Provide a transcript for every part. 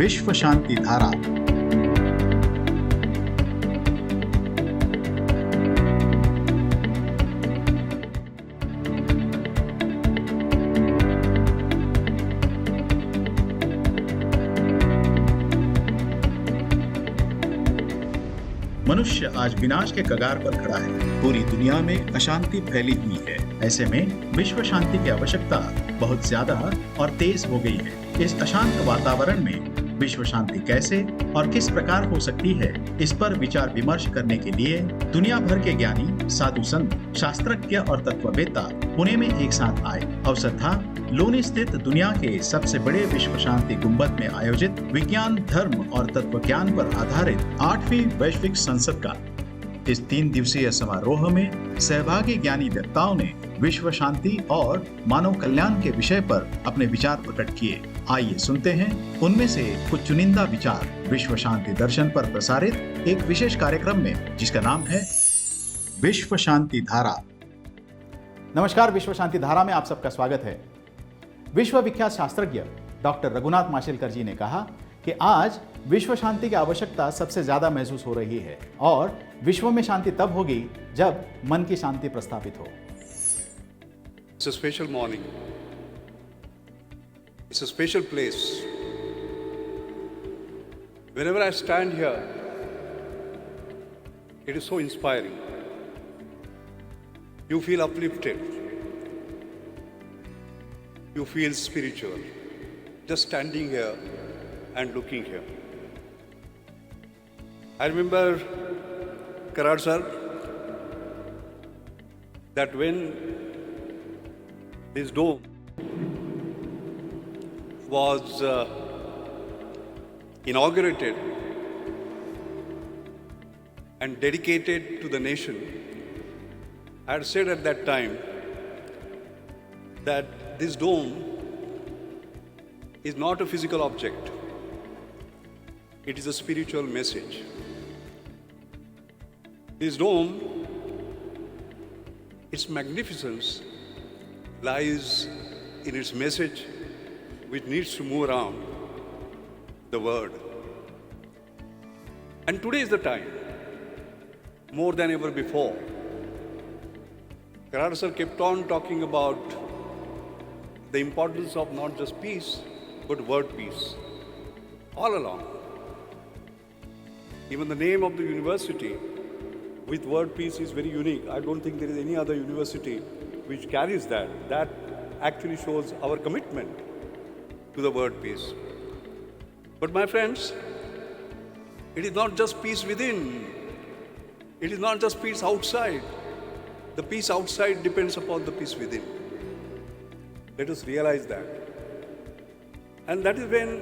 विश्व शांति धारा। मनुष्य आज विनाश के कगार पर खड़ा है। पूरी दुनिया में अशांति फैली हुई है। ऐसे में विश्व शांति की आवश्यकता बहुत ज्यादा और तेज हो गई है। इस अशांत वातावरण में विश्व शांति कैसे और किस प्रकार हो सकती है, इस पर विचार विमर्श करने के लिए दुनिया भर के ज्ञानी, साधु संत, शास्त्रज्ञ और तत्ववेत्ता पुणे में एक साथ आए। अवसर था लोनी स्थित दुनिया के सबसे बड़े विश्व शांति गुंबद में आयोजित विज्ञान, धर्म और तत्व ज्ञान पर आधारित 8वीं वैश्विक संसद का। इस 3 दिवसीय समारोह में सहभागी ज्ञानी वक्ताओं ने विश्व शांति और मानव कल्याण के विषय पर अपने विचार प्रकट किए। आइए सुनते हैं उनमें से कुछ चुनिंदा विचार विश्व शांति दर्शन पर प्रसारित एक विशेष कार्यक्रम में, जिसका नाम है विश्व शांति धारा। नमस्कार, विश्व शांति धारा में आप सबका स्वागत है। विश्व विख्यात शास्त्रज्ञ डॉक्टर रघुनाथ माशेलकर जी ने कहा कि आज विश्व शांति की आवश्यकता सबसे ज्यादा महसूस हो रही है और विश्व में शांति तब होगी जब मन की शांति प्रस्थापित हो। It's a special morning. It's a special place. Whenever I stand here, it is so inspiring. You feel uplifted. You feel spiritual. Just standing here and looking here. I remember Karar sir, that when this dome was inaugurated and dedicated to the nation, I had said at that time that this dome is not a physical object. It is a spiritual message. This dome, its magnificence lies in its message, which needs to move around the world. And today is the time, more than ever before. Karar sir kept on talking about the importance of not just peace, but word peace, all along. Even the name of the university with word peace is very unique. I don't think there is any other university which carries that. That actually shows our commitment to the word peace. But my friends, it is not just peace within. It is not just peace outside. The peace outside depends upon the peace within. Let us realize that. And that is when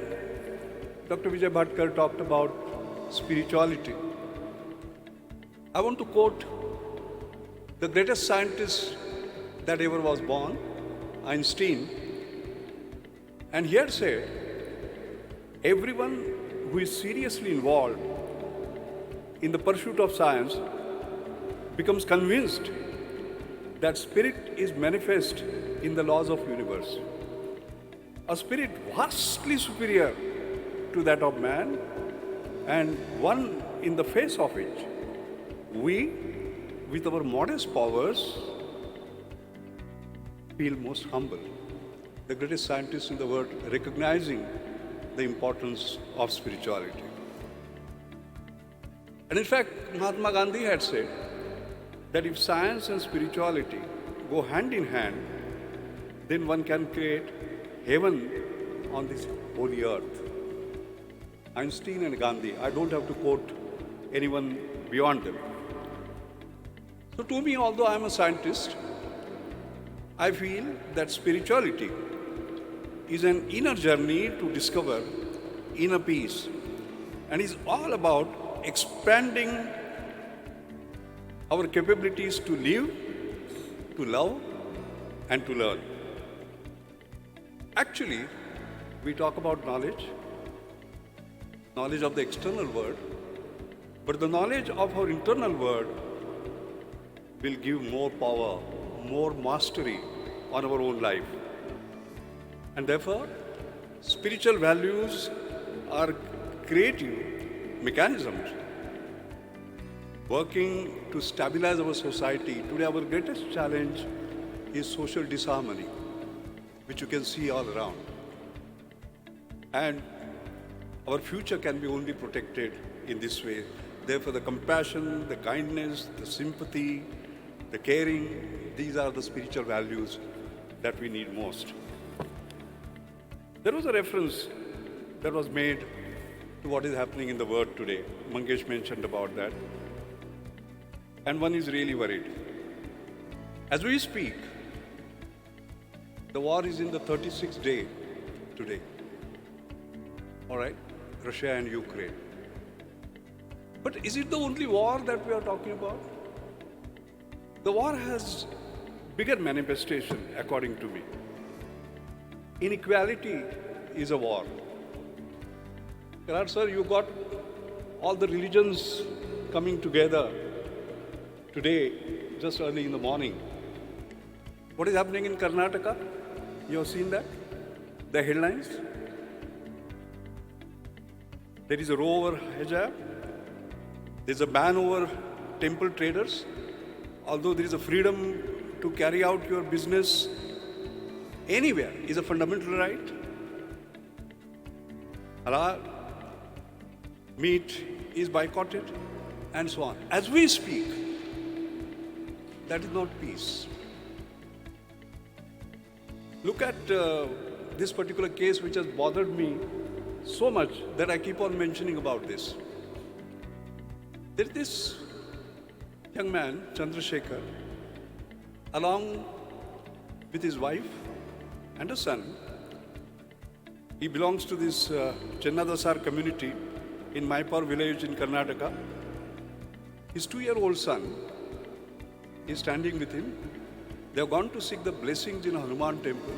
Dr. Vijay Bhatkar talked about spirituality. I want to quote the greatest scientist that ever was born, Einstein. And he had said, everyone who is seriously involved in the pursuit of science becomes convinced that spirit is manifest in the laws of universe. A spirit vastly superior to that of man, and one in the face of which we, with our modest powers, feel most humble. The greatest scientist in the world recognizing the importance of spirituality. And in fact, Mahatma Gandhi had said that if science and spirituality go hand in hand, then one can create heaven on this holy earth. Einstein and Gandhi, I don't have to quote anyone beyond them. So to me, although I am a scientist, I feel that spirituality is an inner journey to discover inner peace, and is all about expanding our capabilities to live, to love, and to learn. Actually, we talk about knowledge of the external world, but the knowledge of our internal world will give more power, more mastery on our own life. And therefore, spiritual values are creative mechanisms working to stabilize our society. Today our greatest challenge is social disharmony, which you can see all around. And our future can be only protected in this way. Therefore, the compassion, the kindness, the sympathy, the caring, these are the spiritual values that we need most. There was a reference that was made to what is happening in the world today. Mangesh mentioned about that. And one is really worried. As we speak, the war is in the 36th day today. All right, Russia and Ukraine. But is it the only war that we are talking about? The war has bigger manifestation, according to me. Inequality is a war. Sir, you got all the religions coming together today, just early in the morning. What is happening in Karnataka? You have seen that? The headlines? There is a row over hijab. There is a ban over temple traders. Although there is a freedom to carry out your business anywhere is a fundamental right. Halal meat is boycotted and so on. As we speak, that is not peace. Look at this particular case which has bothered me so much that I keep on mentioning about this. There is this young man, Chandrasekhar, along with his wife and a son. He belongs to this Chennadasar community in Maipur village in Karnataka. His 2-year-old son is standing with him. They have gone to seek the blessings in a Hanuman temple.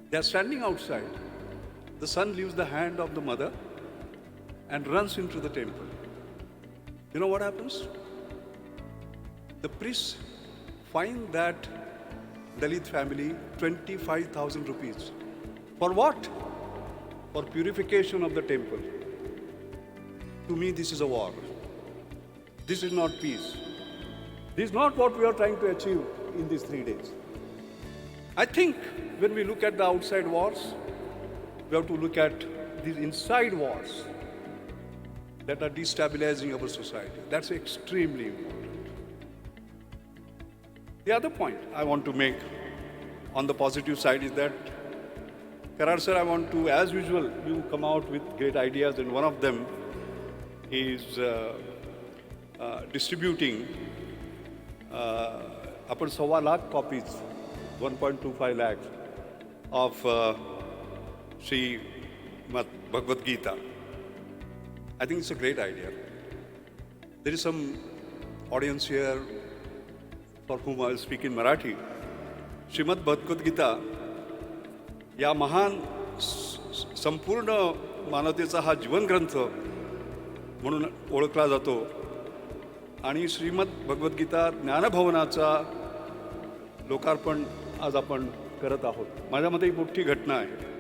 They are standing outside. The son leaves the hand of the mother and runs into the temple. You know what happens? The priests find that Dalit family 25,000 rupees. For what? For purification of the temple. To me, this is a war. This is not peace. This is not what we are trying to achieve in these 3 days. I think when we look at the outside wars, we have to look at these inside wars that are destabilizing our society. That's extremely important. The other point I want to make on the positive side is that, Karar sir, I want to, as usual, you come out with great ideas, and one of them is distributing upper 1.25 lakh copies, 1.25 lakhs of Srimad Bhagavad Gita. I think it's a great idea. There is some audience here for whom I will speak in Marathi. Srimad Bhagavad Gita या महान संपूर्ण मानवतेचा हा जीवन ग्रंथ म्हणून ओळखला जातो आणि श्रीमद भगवद्गीता ज्ञानभवनाचा लोकार्पण आज आपण करत आहोत. माझ्या मते ही मोठी घटना आहे.